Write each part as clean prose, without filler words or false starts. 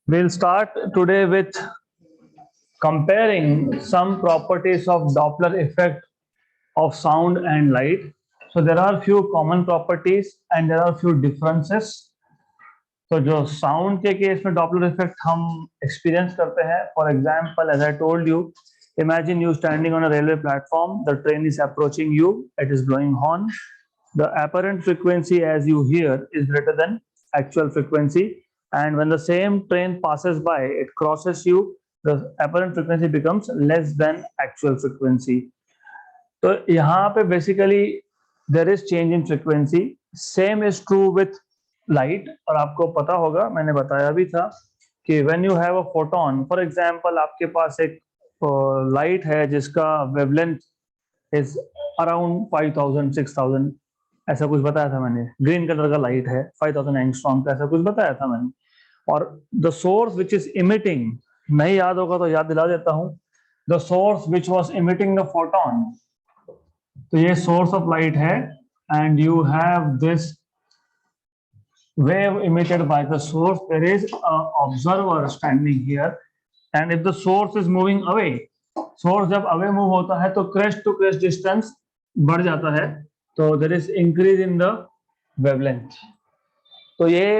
We'll start today with comparing some properties of Doppler effect of sound and light. So there are few common properties and there are few differences. तो जो sound के case में Doppler effect हम experience करते हैं, for example as I told you, imagine you standing on a railway platform, the train is approaching you, it is blowing horn, the apparent frequency as you hear is greater than actual frequency, and when the same train passes by, it crosses you, the apparent frequency becomes less than actual frequency. तो यहाँ पे basically there is change in frequency. Same is true with light. और आपको पता होगा, मैंने बताया भी था कि when you have a photon, for example, आपके पास एक लाइट है जिसका वेवलेंथ इज अराउंड 5000 6000 ऐसा कुछ बताया था मैंने, ग्रीन कलर का लाइट है 5000 एंगस्ट्रॉम का, ऐसा कुछ बताया था मैंने. और the source which is emitting, नहीं याद होगा तो याद दिला देता हूं, the source which was emitting the photon, तो ये सोर्स ऑफ लाइट है and you have this wave emitted by the source. There is an observer standing here, and if the source is moving away, source जब away move होता है तो crest to crest distance बढ़ जाता है, तो there is increase in the wavelength. तो ये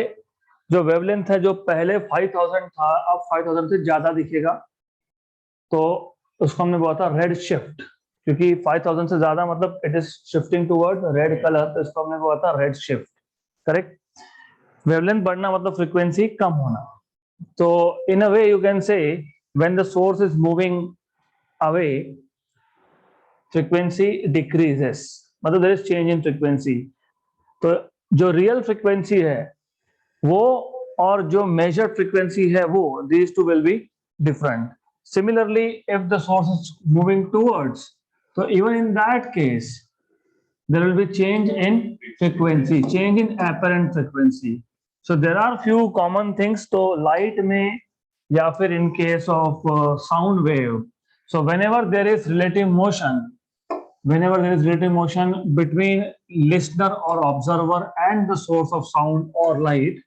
जो wavelength है जो पहले 5000 था अब 5000 से ज्यादा दिखेगा, तो उसको हमने बोला था रेड शिफ्ट, क्योंकि 5000 से ज्यादा मतलब it is shifting toward red colour, तो इसको हमने बोला था रेड शिफ्ट. करेक्ट. वेवलेंथ बढ़ना मतलब फ्रीक्वेंसी कम होना. तो in a way you can say when the source is moving away frequency decreases, मतलब there is change in frequency. तो जो रियल फ्रीक्वेंसी है वो और जो मेजर्ड फ्रीक्वेंसी है वो, these two will be different. Similarly if the source is moving towards, तो even in that case there will be change in frequency, change in apparent frequency. So there are few common things to light में या फिर in case of sound wave. So whenever there is relative motion between listener or observer and the source of sound or light,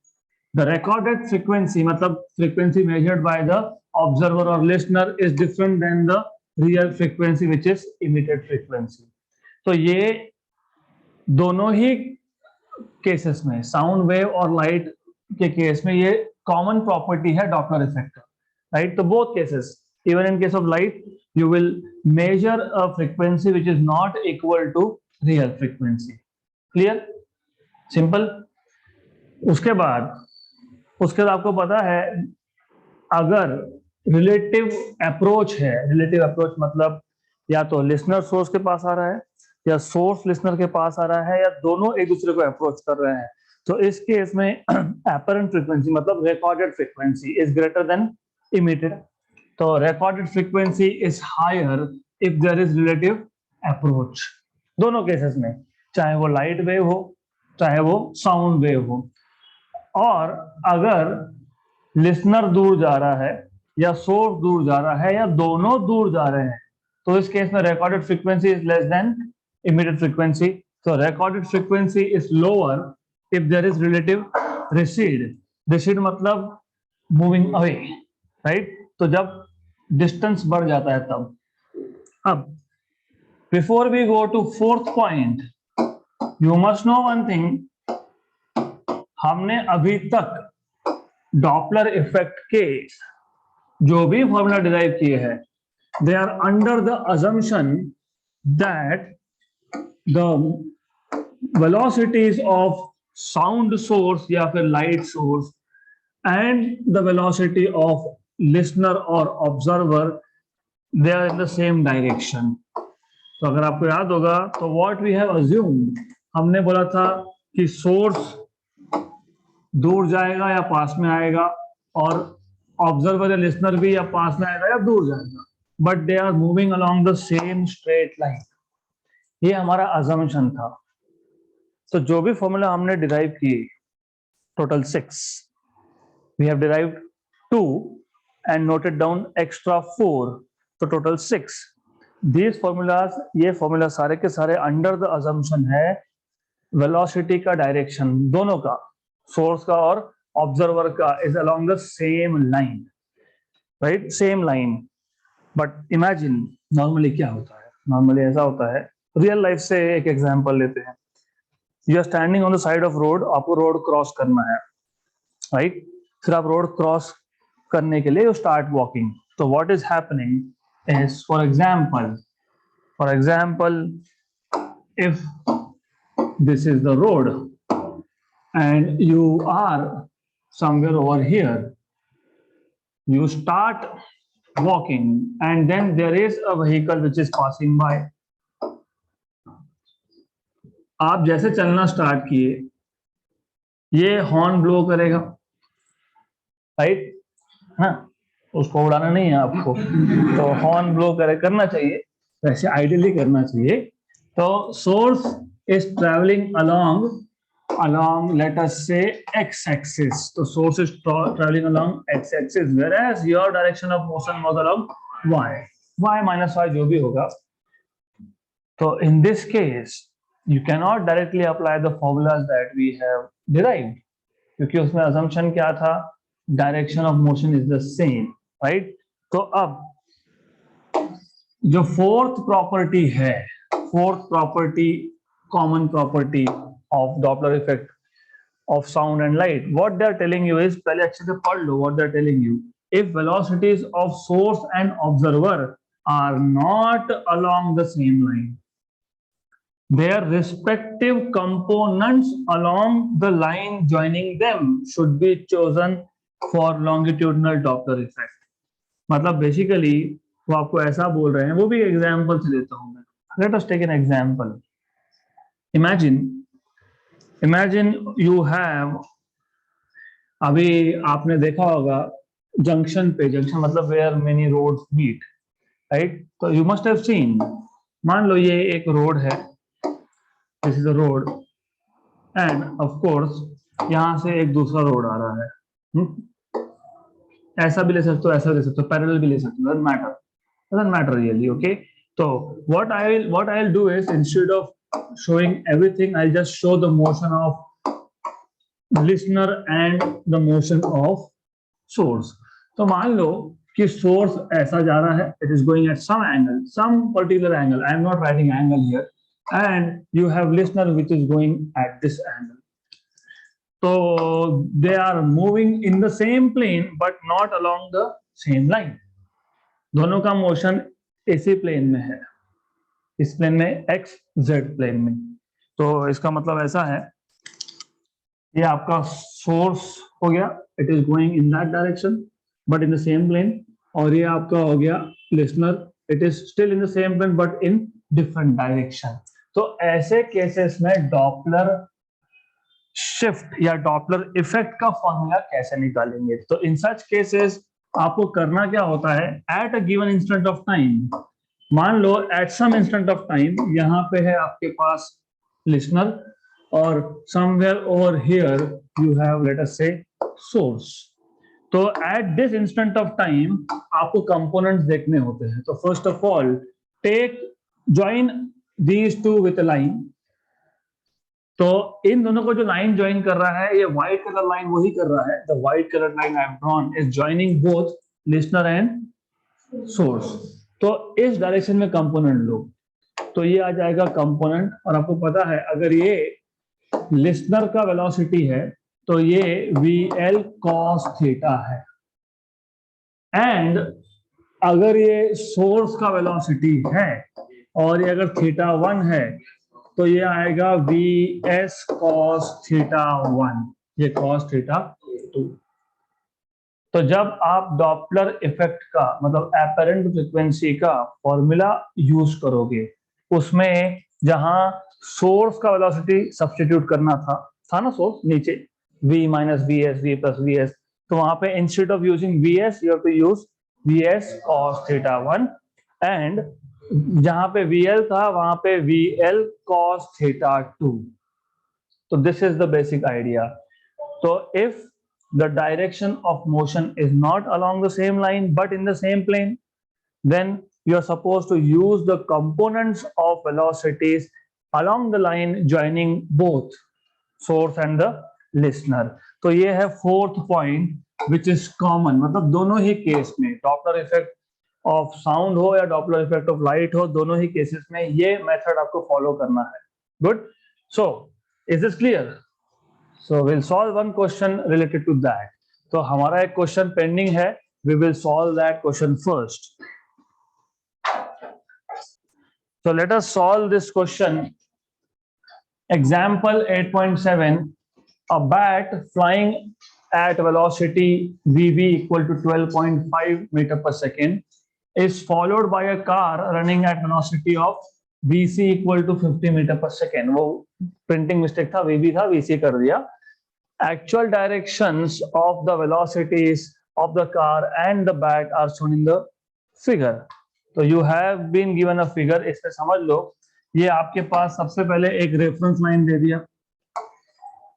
the recorded frequency मतलब frequency measured by the observer or listener is different than the real frequency which is emitted frequency. तो ये दोनों ही cases में, sound wave और light के case में, ये कॉमन प्रॉपर्टी है डॉपलर इफेक्ट, राइट. तो both cases, even in case of light you will measure a frequency which is not equal to real frequency. Clear, simple. उसके बाद आपको पता है अगर रिलेटिव अप्रोच है, रिलेटिव अप्रोच मतलब या तो लिसनर सोर्स के पास आ रहा है या सोर्स लिसनर के पास आ रहा है या दोनों एक दूसरे को अप्रोच कर रहे हैं, तो इस केस में एपरेंट फ्रीक्वेंसी मतलब recorded frequency is greater than emitted. तो recorded frequency is higher if there is relative approach, दोनों केसेस में, चाहे वो लाइट वेव हो चाहे वो साउंड वेव हो. और अगर लिसनर दूर जा रहा है या सोर्स दूर जा रहा है या दोनों दूर जा रहे हैं, तो इस केस में recorded frequency is less than emitted frequency. So recorded frequency is lower if there is relative recede. Recede मतलब moving away, right? तो जब distance बढ़ जाता है तब. अब before we go to fourth point, you must know one thing. हमने अभी तक डॉपलर इफेक्ट के जो भी फॉर्मूला डिराइव किए हैं, they are under the assumption that the velocities of sound source या फिर light source and the velocity of listener or observer, they are in the same direction. तो अगर आपको याद होगा तो what we have assumed, हमने बोला था कि source दूर जाएगा या पास में आएगा और observer या listener भी या पास में आएगा या दूर जाएगा, but they are moving along the same straight line. ये हमारा अजम्पशन था. तो जो भी फॉर्मूला हमने डिराइव किए, total 6, we have derived 2 and noted down extra 4, तो टोटल 6. दीज फॉर्मूलाज, ये फॉर्मूला सारे के सारे अंडर द अजम्पशन है वेलोसिटी का डायरेक्शन, दोनों का, सोर्स का और ऑब्जर्वर का is along the same line, right, same line. But imagine normally क्या होता है, नॉर्मली ऐसा होता है, रियल लाइफ से एक एग्जांपल लेते हैं. You are standing on the side of road, आपको रोड क्रॉस करना है, राइट. फिर आप रोड क्रॉस करने के लिए यू स्टार्ट वॉकिंग. तो what is happening is, for example if this is the road and you are somewhere over here, you start walking and then there is a vehicle which is passing by. आप जैसे चलना start किए, ये horn blow करेगा, right, हाँ, उसको उड़ाना नहीं है आपको, तो हॉर्न ब्लो करना चाहिए, वैसे आइडियली करना चाहिए. तो source is traveling along let us say x-axis. So source is traveling along x-axis, whereas your direction of motion was along y minus y जो भी होगा. So in this case you cannot directly apply the formulas that we have derived, क्योंकि उसमें assumption क्या था, direction of motion is the same, right. तो अब जो fourth property है, fourth property, common property of Doppler effect of sound and light, what they are telling you is, पहले अच्छे से पढ़ लो what they are telling you. If velocities of source and observer are not along the same line, their respective components along the line joining them should be chosen for longitudinal Doppler effect. मतलब basically वो आपको ऐसा बोल रहे हैं, वो भी example से देता हूं मैं. Let us take an example. Imagine you have, अभी आपने देखा होगा जंक्शन पे, जंक्शन मतलब where many roads meet, right? तो you must have seen, मान लो ये एक रोड है, this is a road, and of course यहाँ से एक दूसरा रोड आ रहा है. ऐसा भी ले सकते हो, ऐसा ले सकते हो, पैरेलल भी ले सकते हो, doesn't matter really, okay? So what I'll do is, instead of showing everything, I'll just show the motion of listener and the motion of source. तो मान लो कि source ऐसा जा रहा है, it is going at some angle, some particular angle, I am not writing angle here, and you have listener which is going at this angle. So they are moving in the same plane but not along the same line. दोनों का motion इसी plane में है, इस plane में x Z plane में. तो इसका मतलब ऐसा है, ये आपका सोर्स हो गया, it is going in that direction but in the same plane, और ये आपका हो गया listener, it is still in the same plane but in different direction. तो ऐसे केसेस में डॉपलर शिफ्ट या डॉपलर इफेक्ट का फॉर्मूला कैसे निकालेंगे? तो इन सच केसेस आपको करना क्या होता है, at a given instant of time, मान लो at some instant of time यहाँ पे है आपके पास लिसनर, और somewhere over here you have let us say source. तो at this instant of time आपको कंपोनेंट्स देखने होते हैं. तो first of all take join these two with a line. तो इन दोनों को जो लाइन ज्वाइन कर रहा है, ये व्हाइट कलर लाइन वही कर रहा है. The white colour line I have drawn is joining both listener and source. तो इस डायरेक्शन में कंपोनेंट लो, तो ये आ जाएगा कंपोनेंट. और आपको पता है अगर ये लिसनर का वेलोसिटी है तो ये VL cos थीटा है, एंड अगर ये सोर्स का वेलोसिटी है और ये अगर थीटा 1 है तो ये आएगा VS cos थीटा 1, ये cos थीटा 2. तो जब आप डॉपलर इफेक्ट का मतलब एपरेंट फ्रीक्वेंसी का फॉर्मूला यूज करोगे, उसमें जहां सोर्स का वेलोसिटी सब्स्टिट्यूट करना था ना, सोर्स नीचे V minus VS, V plus VS, तो वहां पे instead of using VS you have to use VS cos theta 1, एंड जहां पे VL था वहां पे VL cos थीटा 2. तो this is the basic idea. तो if the direction of motion is not along the same line but in the same plane, then you are supposed to use the components of velocities along the line joining both source and the listener. तो ये है fourth point which is common, मतलब दोनों ही case में Doppler effect of sound हो या Doppler effect of light हो, दोनों ही केसेस में ये मेथड आपको फॉलो करना है. Good. So is this clear? So will solve one question related to that. तो हमारा एक क्वेश्चन पेंडिंग है, we will solve that question first. So let us solve this question. Example 8.7. A bat flying at velocity vv equal to 12.5 meter per second is followed by a car running at velocity of vc equal to 50 meter per second. वो printing mistake था, vv था, vc कर दिया. Actual directions of the velocities of the car and the bat are shown in the figure. तो you have been given a figure. इसमें समझ लो, ये आपके पास सबसे पहले एक रेफरेंस लाइन दे दिया,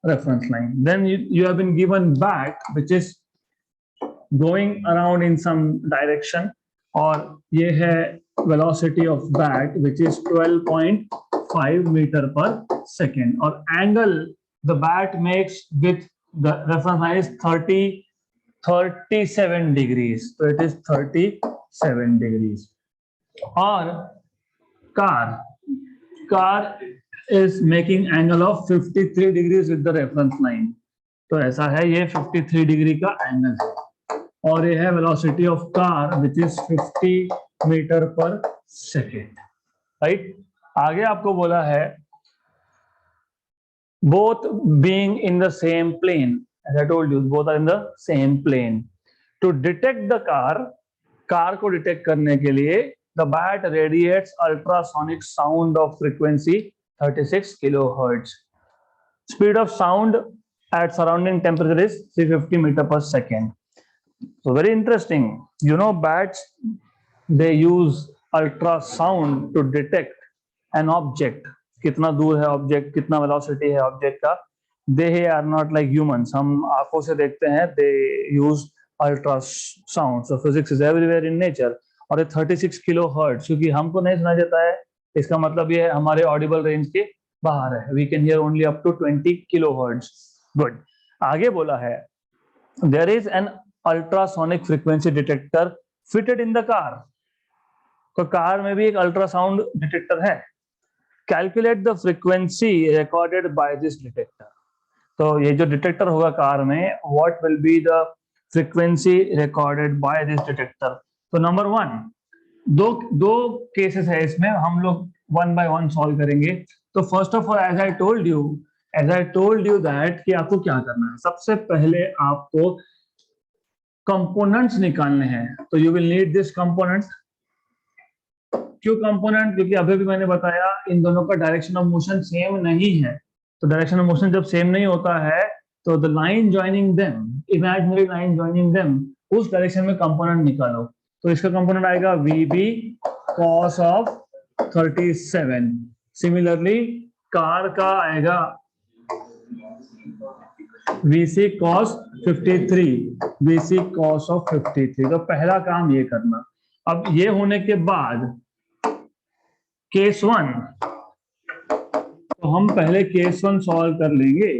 reference line. Then you have been given bat which is going around in some direction, और ये है velocity of bat which is 12.5 metre per second, और angle the bat makes with the reference line is 37 degrees. तो it is 37 degrees. और car is making angle of 53 degrees with the reference line. तो ऐसा है, ये 53 degree का angle है, और ये है velocity of car which is 50 metre per second. Right. आगे आपको बोला है both being in the same plane. As I told you, both are in the same plane. To detect the car को डिटेक्ट करने के लिए the bat radiates ultrasonic sound of frequency 36 kilohertz. Speed of sound at surrounding temperature is 350 meter per second. So very interesting. You know, bats, they use ultrasound to detect an object. कितना दूर है object, कितना velocity है object का. They are not like humans. हम आंखों से देखते हैं. They use ultrasound. So physics is everywhere in nature. और ये 36 किलो हर्ट्ज, क्योंकि हमको नहीं सुना जाता है, इसका मतलब ये हमारे ऑडिबल रेंज के बाहर है. We can hear only up to 20 kilo hertz. Good. आगे बोला है there is an ultrasonic frequency detector fitted in the car. तो कार में भी एक अल्ट्रासाउंड डिटेक्टर है. Calculate the frequency recorded by this detector. तो ये जो डिटेक्टर होगा कार में, what will be the frequency recorded by this detector. तो नंबर वन, दो केसेस है इसमें, हम लोग वन बाय वन सॉल्व करेंगे. तो first of all, as I told you that कि आपको क्या करना है. सबसे पहले आपको कंपोनेंट्स निकालने हैं. तो you will need this component. क्यों कंपोनेंट? क्योंकि अभी भी मैंने बताया इन दोनों का डायरेक्शन ऑफ मोशन सेम नहीं है. तो डायरेक्शन ऑफ मोशन जब सेम नहीं होता है, तो the line joining them, imaginary line joining them, उस डायरेक्शन में कंपोनेंट निकालो. तो इसका कंपोनेंट आएगा VB cos of 37. Similarly car का आएगा VC cos 53, VC cos of 53. तो पहला काम ये करना. अब ये होने के बाद केस 1, तो हम पहले केस 1 सॉल्व कर लेंगे.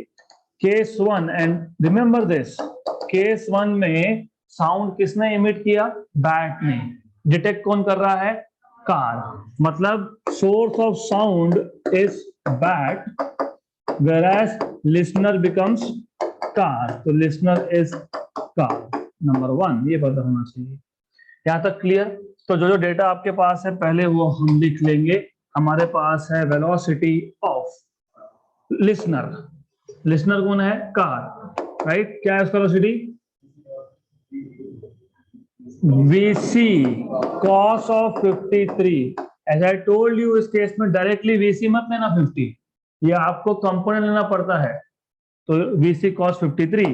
Case 1, and remember this, case 1 में साउंड किसने इमिट किया? बैट ने. डिटेक्ट कौन कर रहा है? कार. मतलब source of sound is bat, whereas listener becomes car. तो listener is car. नंबर 1 ये पता होना चाहिए. यहाँ तक क्लियर? तो जो डेटा आपके पास है पहले वो हम लिख लेंगे. हमारे पास है वेलोसिटी ऑफ लिसनर. लिसनर कौन है? कार. राइट. क्या है उसका velocity? VC cos of 53. As I told you, इस केस में डायरेक्टली VC मत लेना 50, ये आपको कंपोनेंट लेना पड़ता है. तो VC cos 53.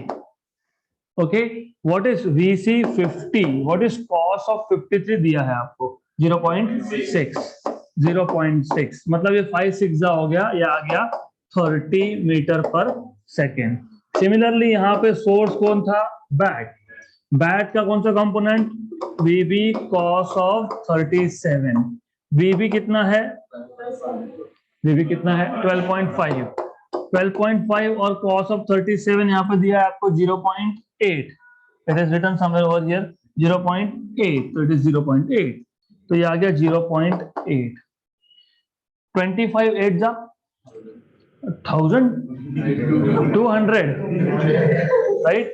Okay. What is VC 50? What is cos of 53 दिया है आपको? 0.6. 0.6 मतलब ये 5 6 हो गया, ये आ गया 30 मीटर पर सेकेंड. सिमिलरली यहाँ पे सोर्स कौन था? बैट. बैट का कौन सा component? VB cos of 37. VB कितना है? VB कितना है? 12.5. 12.5 और cos of 37 यहाँ पे दिया है आपको 0.8. It is written somewhere over here 0.8, तो it is 0.8. तो ये आ गया 0.8. 25 8 जा 1200, right?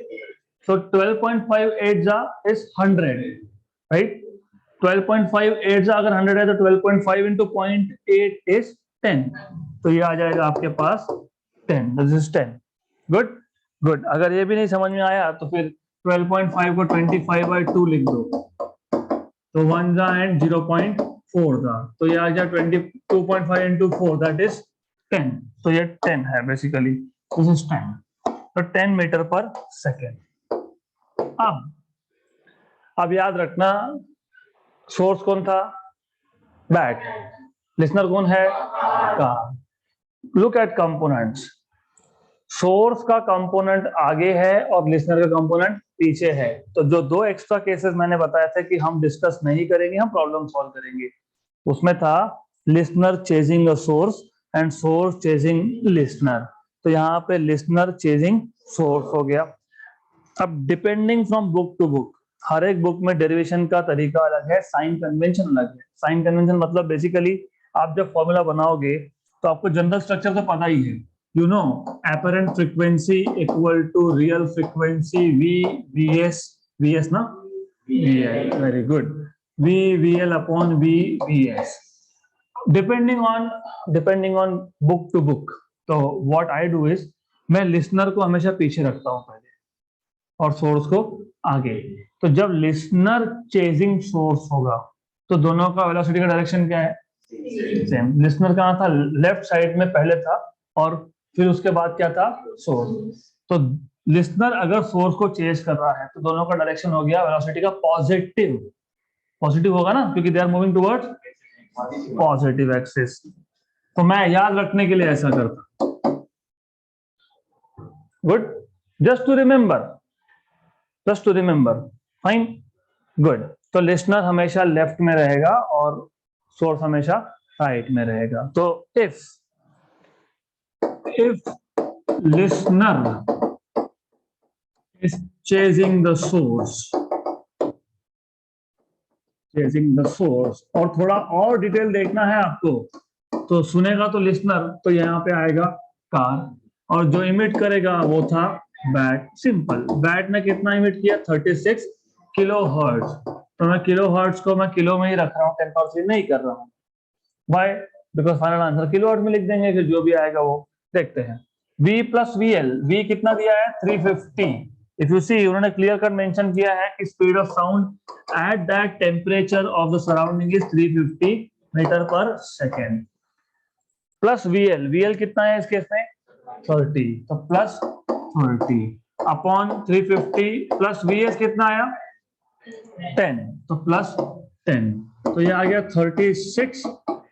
So 12.58 जा is 100, right? 12.58 जा अगर 100 है तो 12.5 into 0.8 is 10. तो ये आ जाएगा आपके पास 10. This is 10. Good, good. अगर ये भी नहीं समझ में आया तो फिर 12.5 को 25/2 लिख दो, तो 1 जा एंड 0.4 जा, तो ये आ गया 22.5 into 4, that is 10. तो ये 10 है बेसिकली. This is 10. तो 10 मीटर पर सेकेंड. अब याद रखना, सोर्स कौन था? बैट. लिसनर कौन है? Car. Look at components. Source का कंपोनेंट आगे है और लिसनर का कंपोनेंट पीछे है. तो जो दो एक्स्ट्रा केसेस मैंने बताया था कि हम डिस्कस नहीं करेंगे, हम प्रॉब्लम सॉल्व करेंगे, उसमें था listener chasing a source and source chasing listener. तो यहाँ पे लिसनर चेजिंग सोर्स हो गया. अब depending from book to book, हर एक बुक में डेरिवेशन का तरीका अलग है, साइन कन्वेंशन अलग है. साइन कन्वेंशन मतलब बेसिकली आप जब फॉर्मूला बनाओगे तो आपको जनरल स्ट्रक्चर तो पता ही है. You know, apparent frequency equal to real frequency VS ना, VI, very good, VL upon VS, depending on book to book. तो what I do is मैं लिसनर को हमेशा पीछे रखता हूँ पहले और सोर्स को आगे. तो जब लिसनर चेजिंग सोर्स होगा तो दोनों का वेलोसिटी का डायरेक्शन क्या है? सेम. लिसनर कहाँ था? लेफ्ट साइड में पहले था और फिर उसके बाद क्या था? सोर्स. तो लिसनर अगर सोर्स को चेज कर रहा है तो दोनों का डायरेक्शन हो गया वेलोसिटी का पॉजिटिव. पॉजिटिव होगा ना, क्योंकि they are moving towards positive axis. तो मैं याद रखने के लिए ऐसा करता. Good, just to remember. Fine, good. तो लिसनर हमेशा लेफ्ट में रहेगा और सोर्स हमेशा राइट में रहेगा. तो if listener is chasing the source, और थोड़ा और डिटेल देखना है आपको तो सुनेगा तो लिसनर, तो यहाँ पे आएगा कार, और जो इमिट करेगा वो था बैट. सिंपल. बैट ने कितना इमिट किया? 36 किलो हर्ट्ज. तो मैं किलो हर्ट्ज को मैं किलो में ही रख रहा हूँ, 10³ नहीं कर रहा हूँ. Why? Because final answer kilo hertz में लिख देंगे, कि जो भी आएगा वो देखते हैं. V प्लस VL, V कितना दिया है? 350. इफ यू सी, उन्होंने क्लियर कट मेंशन किया है कि speed of sound at that temperature of the surrounding is 350 metre per second. Plus VL कितना है इस केस में? 30. तो प्लस 30 अपॉन 350 प्लस VS कितना आया? 10. तो प्लस 10. तो ये आ गया 36,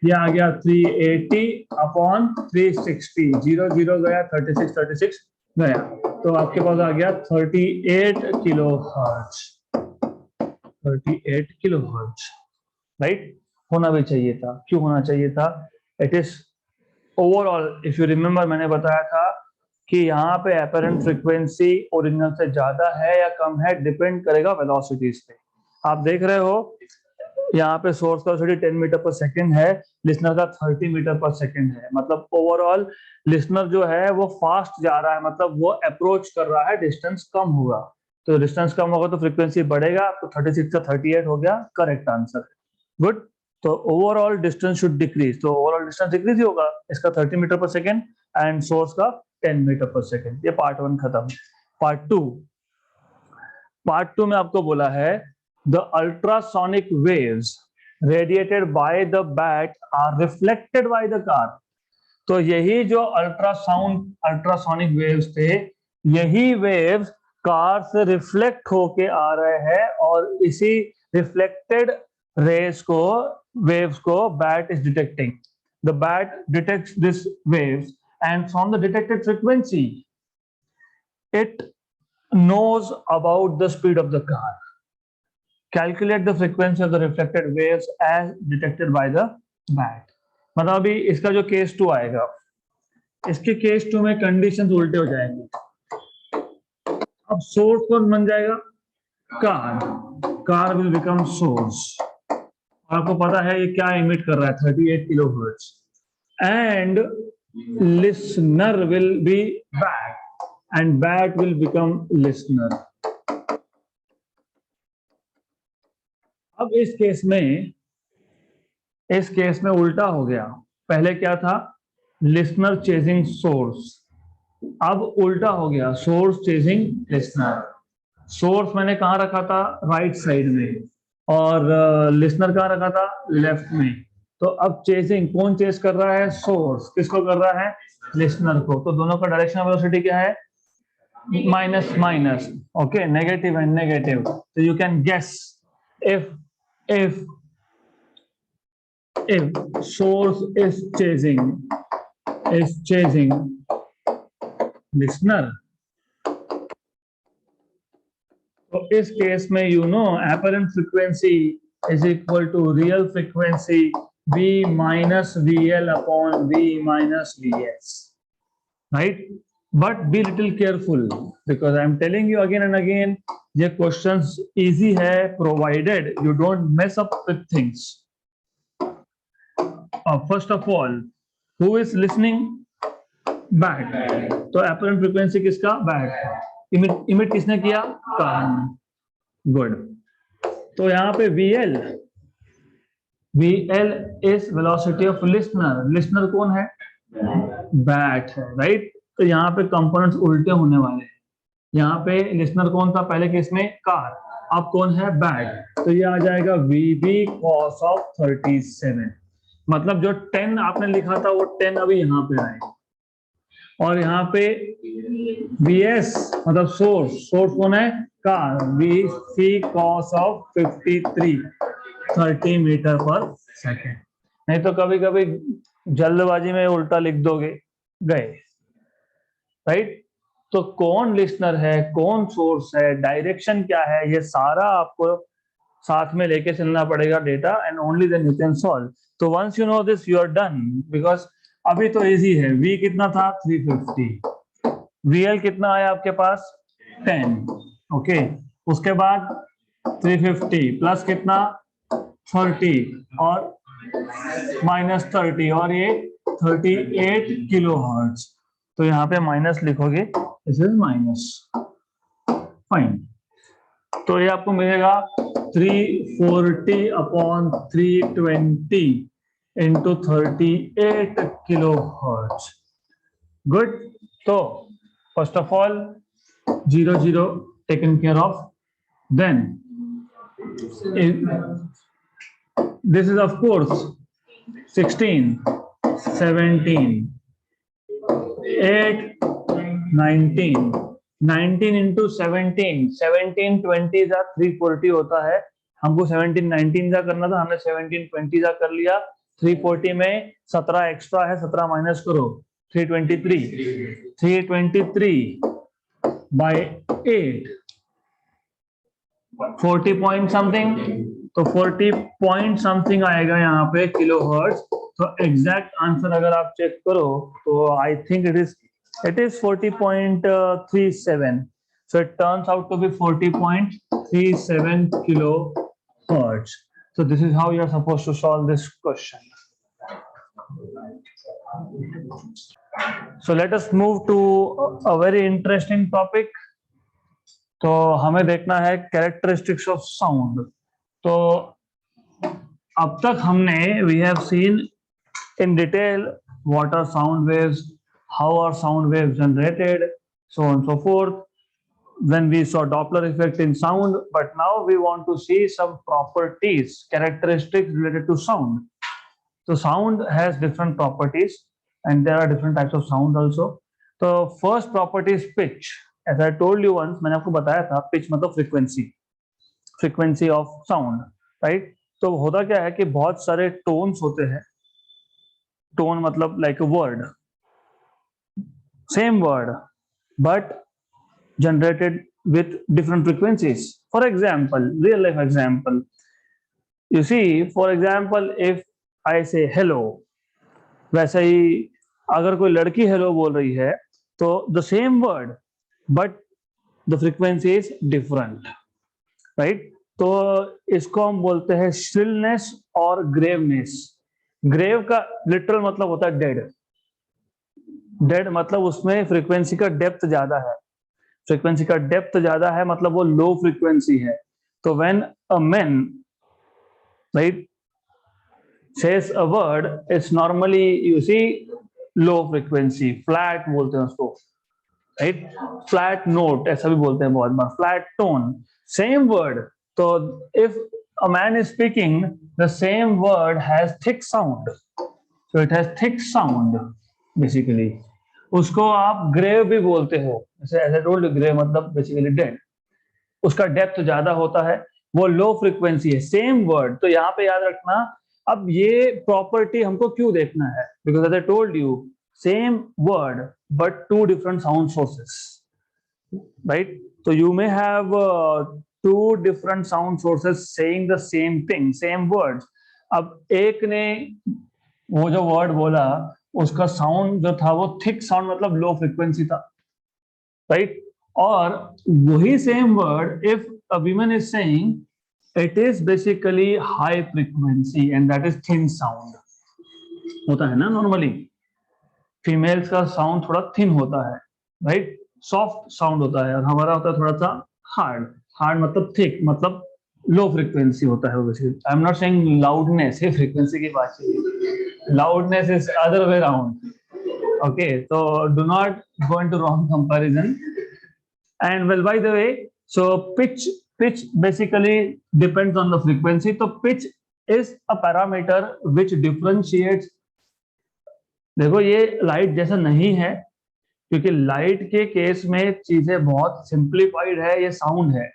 ये आ गया 380 अपॉन 360. 0 0 गया, 36 गया, तो आपके पास आ गया 38 kilo hertz. 38 kilo hertz, right? होना भी चाहिए था. क्यों होना चाहिए था? It is overall, if you remember मैंने बताया था कि यहाँ पे अपरेंट फ्रीक्वेंसी ओरिजिनल से ज्यादा है या कम है, डिपेंड करेगा वेलोसिटीज पे. आप देख रहे हो यहाँ पे सोर्स का वेलोसिटी 10 मीटर पर सेकेंड है, लिसनर का 30 मीटर पर सेकेंड है. मतलब ओवरऑल लिसनर जो है वो फास्ट जा रहा है, मतलब वो अप्रोच कर रहा है, डिस्टेंस कम होगा. तो डिस्टेंस कम होगा तो फ्रीक्वेंसी बढ़ेगा. तो 36 का 38 हो गया, करेक्ट आंसर. गुड. तो ओवरऑल डिस्टेंस शुड डिक्रीज. तो ओवरऑल डिस्टेंस डिक्रीज ही होगा, इसका 30 metre per second and source का 10 मीटर पर सेकेंड. ये पार्ट 1 खत्म. पार्ट टू में आपको बोला है the ultrasonic waves radiated by the bat are reflected by the car. तो यही जो अल्ट्रासोनिक वेव्स थे, यही वेव्स कार से रिफ्लेक्ट होके आ रहे हैं, और इसी रिफ्लेक्टेड रेस को, वेव्स को bat is detecting. The bat detects this waves and from the detected frequency it knows about the speed of the car. Calculate the frequency of the reflected waves as detected by the bat. मतलब अभी इसका जो case 2 आएगा, इसके case 2 में conditions उल्टे हो जाएंगे। अब सोर्स कौन बन जाएगा? Car will become source. आपको पता है ये क्या इमिट कर रहा है? 38 kilohertz. And listener will be bat and bat will become listener. अब इस केस में उल्टा हो गया। पहले क्या था? Listener chasing source. अब उल्टा हो गया, सोर्स चेजिंग लिसनर। सोर्स मैंने कहाँ रखा था? राइट साइड में, और लिसनर कहाँ रखा था? लेफ्ट में। तो अब चेजिंग कौन चेज कर रहा है? सोर्स। किसको कर रहा है? लिसनर को। तो दोनों का डायरेक्शन ऑफ वेलोसिटी क्या है? Minus minus. Okay, negative and negative. तो you can guess if source is chasing listener, तो इस केस में apparent frequency is equal to real frequency V minus VL upon V minus VS, right? But be little careful because I am telling you again and again, ये questions easy है provided you don't mess up with things. First of all, who is listening? Bat. तो apparent frequency किसका? Bat. Emit किसने किया? Car. Good. तो यहाँ पे VL is velocity of listener. Listener कौन है? Bat है, right? तो यहाँ पे कंपोनेंट्स उल्टे होने वाले हैं। यहाँ पे लिसनर कौन था पहले केस में? कार। अब कौन है? बैट। तो ये आ जाएगा VB cos of 37। मतलब जो 10 आपने लिखा था वो 10 अभी यहाँ पे आएगा। और यहाँ पे VS मतलब सोर्स कौन है? Car. VC cos of 53, 30 metre per second. नहीं तो कभी कभी जल्दबाजी में उल्टा लिख दोगे, गए, राइट? तो कौन लिसनर है, कौन सोर्स है, डायरेक्शन क्या है, ये सारा आपको साथ में लेके चलना पड़ेगा data, and only then you can solve. तो once you know this you are done, because अभी तो इजी है। V कितना था? 350। VL कितना आया आपके पास? 10। ओके, उसके बाद 350 प्लस कितना? 30 और माइनस 30, और ये 38 किलो हर्ट्ज। तो यहाँ पे माइनस लिखोगे, दिस इज माइनस। फाइन। तो ये आपको मिलेगा 340 upon 320 into 38 kilo hertz. Good. तो first of all 0 0 taken care of. Then this is of course 16, 17, 8, 19, 19 into 17, 17 20 जा 340 होता है। हमको 17 19 जा करना था, हमने 17 20 जा कर लिया। 340 में 17 एक्स्ट्रा है, 17 माइनस करो, 323 by 8, 40 पॉइंट समथिंग। तो 40 पॉइंट समथिंग आएगा यहाँ पे किलो हर्ट्ज। तो एग्जैक्ट आंसर अगर आप चेक करो तो I think it is 40.37। So it turns out to be 40.37 kilohertz. So this is how you are supposed to solve this question. So let us move to a very interesting topic. तो हमें देखना है characteristics of sound. तो अब तक हमने we have seen in detail what are sound waves, how are sound waves generated, so on and so forth. Then we saw Doppler effect in sound, but now we want to see some properties, characteristics related to sound. So sound has different properties and there are different types of sound also. So first property is pitch. As I told you once, मैंने आपको बताया था pitch मतलब frequency of sound, right? तो होता क्या है कि बहुत सारे tones होते हैं। Tone मतलब like a word, same word, but generated with different frequencies. For example, real life example, you see, for example, if I say hello, वैसे ही अगर कोई लड़की हेलो बोल रही है तो the same word but the frequency is different, right. तो इसको हम बोलते हैं श्रिलनेस और ग्रेवनेस। ग्रेव का लिटरल मतलब होता है डेड। डेड मतलब उसमें फ्रीक्वेंसी का डेप्थ ज्यादा है, फ्रीक्वेंसी का डेप्थ ज्यादा है मतलब वो लो फ्रीक्वेंसी है। तो when a man, right, says a word, it's normally you see low frequency, flat बोलते हैं उसको, राइट, फ्लैट नोट ऐसा भी बोलते हैं बहुत बार, फ्लैट टोन, सेम वर्ड। तो if a man is speaking the same word has thick sound, so it has thick sound basically, उसको आप ग्रेव भी बोलते हो, जैसे एज आई टोल्ड ग्रेव मतलब बेसिकली डेड, उसका डेप्थ ज्यादा होता है, वो लो फ्रीक्वेंसी है, सेम वर्ड। तो यहाँ पे याद रखना, अब ये प्रॉपर्टी हमको क्यों देखना है, because as I told you same word but two different sound sources, right? So you may have two different sound sources saying the same thing, same words. अब एक ने वो जो वर्ड बोला उसका साउंड जो था वो थिक साउंड मतलब लो फ्रीक्वेंसी था, राइट। और वही same word if a women is saying it is basically high frequency and that is thin sound, होता है ना नॉर्मली फीमेल्स का साउंड थोड़ा थिन होता है, राइट, सॉफ्ट साउंड होता है, और हमारा होता है थोड़ा सा हार्ड। हार्ड मतलब थिक मतलब लो फ्रीक्वेंसी होता है basically. I am not saying loudness, ये फ्रीक्वेंसी की बात है, loudness is other way round, okay. तो do not go into wrong comparison. And well by the way, so pitch basically depends on the frequency. तो pitch is a parameter which differentiates, देखो ये light जैसा नहीं है, क्योंकि light के case में चीजें बहुत सिंप्लीफाइड है, ये साउंड है।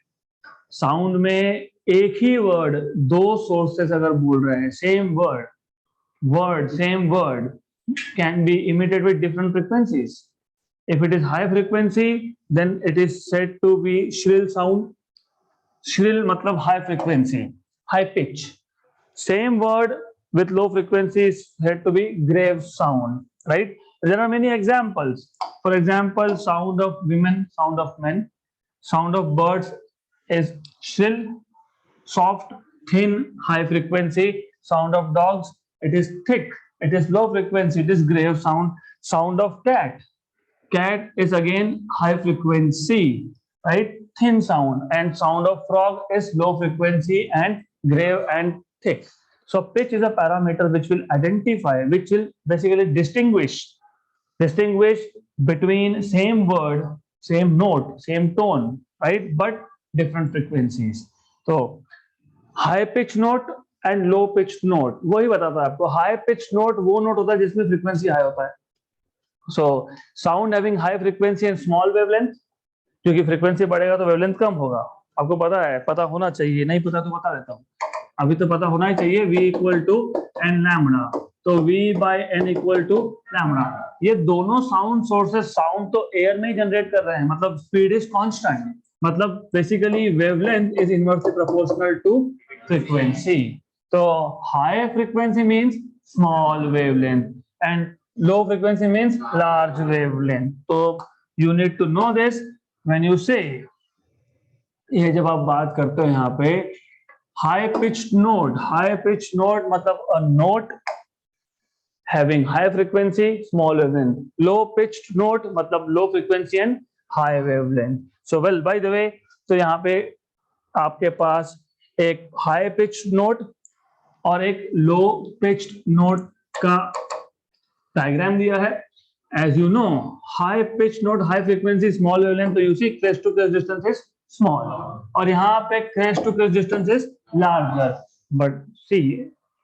साउंड में एक ही वर्ड दो सोर्सेस अगर बोल रहे हैं, same word same word can be emitted with different frequencies. If it is high frequency then it is said to be shrill sound. Shrill मतलब high frequency, high pitch. Same word with low frequency is said to be grave sound, right? There are many examples. For example, sound of women, sound of men, sound of birds is shrill, soft, thin, high frequency. Sound of dogs, it is thick, it is low frequency, it is grave sound. Sound of cat is again high frequency, right? Thin sound. And sound of frog is low frequency and grave and thick. So pitch is a parameter which will identify, which will basically distinguish between same word, same note, same tone, right? But different frequencies. So high pitch note and low pitch note, वही बताता है आपको। high pitch note वो note होता है जिसमें frequency high होता है। So sound having high frequency and small wavelength, क्योंकि फ्रीक्वेंसी बढ़ेगा तो वेवलेंथ कम होगा। आपको पता है, पता होना चाहिए, नहीं पता तो बता देता हूँ, अभी तो पता होना ही चाहिए। v equal to n lambda, तो v by n equal to lambda. ये दोनों साउंड सोर्सेस साउंड तो एयर में ही जनरेट कर रहे हैं, मतलब स्पीड इज कांस्टेंट, मतलब basically wavelength is inversely proportional to frequency. तो high frequency means small wavelength and low frequency means large wavelength. तो you need to know this when you say, ये जब आप बात करते हो यहाँ पे high pitched note, high pitched note मतलब a note having high frequency, small wavelength. Low pitched note मतलब low frequency and high wavelength. So well, by the way, तो यहाँ पे आपके पास एक high pitched note और एक low pitched note का डायग्राम दिया है। As you know, high pitched note, high frequency, small wavelength, तो you see crest to crest distance is small, और यहाँ पे crest to crest distance is larger, but see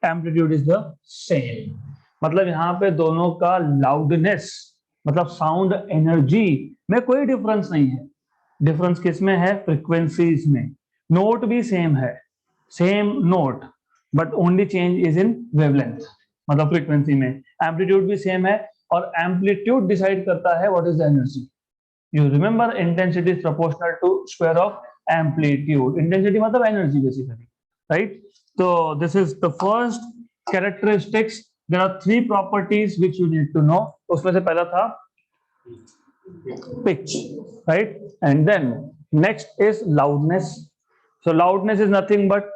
amplitude is the same। मतलब यहाँ पे दोनों का लाउडनेस मतलब साउंड एनर्जी में कोई डिफरेंस नहीं है। डिफरेंस किसमें है? फ्रीक्वेंसीज में। नोट भी सेम है, same note, but only change is in wavelength मतलब फ्रीक्वेंसी में। एम्पलीट्यूड भी सेम है, और एम्पलीट्यूड डिसाइड करता है what is the energy. You remember intensity is proportional to square of amplitude. Intensity मतलब एनर्जी बेसिकली, राइट? तो this is the first characteristics there are three properties which you need to know. उसमें से पहला था pitch, right? And then next is loudness. So loudness is nothing but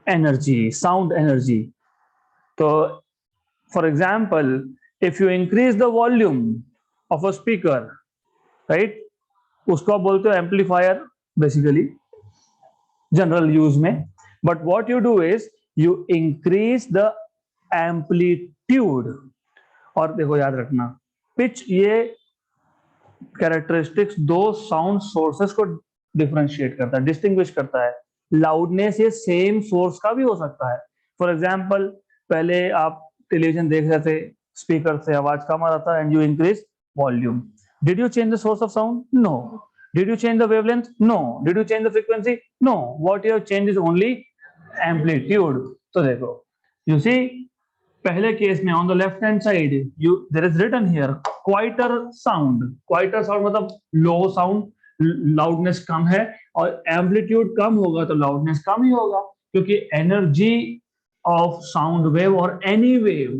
energy, sound energy. So for example, if you increase the volume of a speaker, right, उसको आप बोलते हो amplifier basically general use में, but what you do is you increase the amplitude. और देखो याद रखना, pitch ये कैरेक्टरिस्टिक्स दो साउंड सोर्सेस को डिफरेंशिएट करता है, डिस्टिंग्विश करता है. लाउडनेस ये सेम सोर्स का भी हो सकता है. फॉर एग्जाम्पल, पहले आप टेलीविजन देख रहे थे, स्पीकर से आवाज कम आ रहा था, and you increase volume. Did you change the source of sound? No. Did you change the wavelength? No. Did you change the frequency? No. What you have changed is only amplitude. So देखो, you see, पहले case में on the left hand side, there is written here quieter sound. Quieter sound मतलब low sound, loudness कम है, और amplitude कम होगा तो loudness कम ही होगा, क्योंकि energy of sound wave or any wave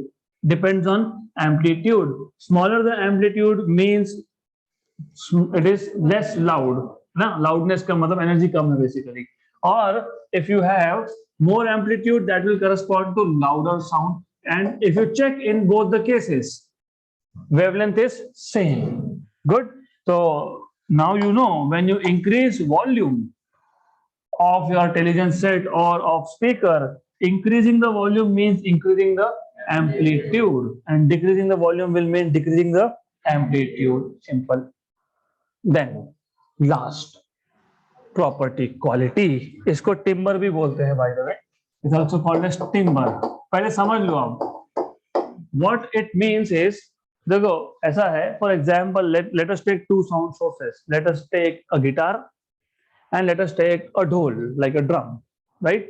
depends on amplitude. Smaller the amplitude means it is less loud ना. loudness का मतलब energy कम है basically. or if you have more amplitude, that will correspond to louder sound. And if you check in both the cases, wavelength is same. Good. So now you know, when you increase volume of your television set or of speaker, increasing the volume means increasing the amplitude, and decreasing the volume will mean decreasing the amplitude. Simple. Then last property, quality. इसको timber भी बोलते हैं, by the way. It's also called as timber. पहले समझ लो आप. What it means is, देखो ऐसा है, for example, let us take two sound sources. Let us take a guitar and let us take a dhol, like a drum, right?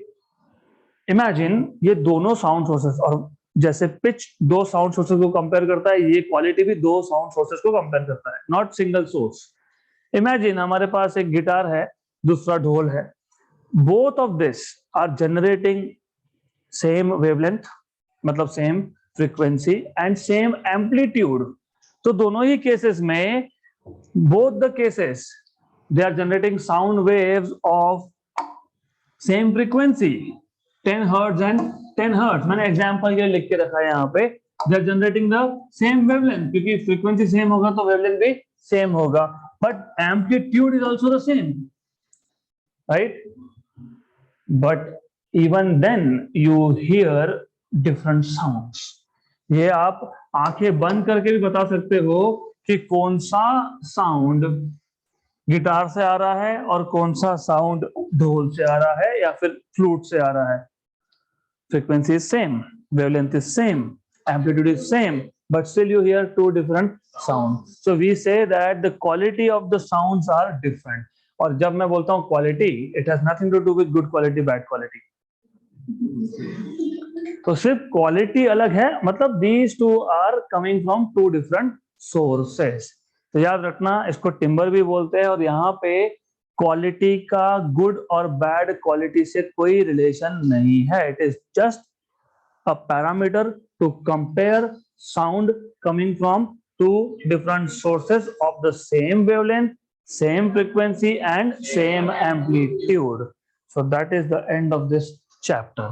Imagine ये दोनों sound sources, और जैसे पिच दो sound sources को compare करता है, ये क्वालिटी भी दो साउंड सोर्सेस को कंपेयर करता है, नॉट सिंगल सोर्स. इमेजिन हमारे पास एक गिटार है, दूसरा ढोल है. Both of this are generating same wavelength, मतलब same frequency and same amplitude. तो दोनों ही केसेस में, both the cases, they are generating sound waves of same frequency, 10 hertz and 10 hertz. मैंने एग्जांपल के लिए लिख के रखा है यहाँ पे. They are generating the same wavelength, क्योंकि फ्रीक्वेंसी सेम होगा तो वेवलेंथ भी सेम होगा. But amplitude is also the same, right? But even then you hear different sounds. ये आप आंखें बंद करके भी बता सकते हो कि कौन सा साउंड गिटार से आ रहा है और कौन सा साउंड ढोल से आ रहा है या फिर फ्लूट से आ रहा है. Frequency is same, wavelength is same, amplitude is same, but still you hear two different sounds. So we say that the quality of the sounds are different. और जब मैं बोलता हूँ quality, it has nothing to do with good quality, bad quality. तो सिर्फ quality अलग है, मतलब these two are coming from two different sources. तो याद रखना, इसको टिम्बर भी बोलते हैं, और यहाँ पे क्वालिटी का गुड और बैड क्वालिटी से कोई रिलेशन नहीं है. It is just a parameter to compare sound coming from two different sources of the same wavelength, same frequency and same amplitude. So that is the end of this chapter.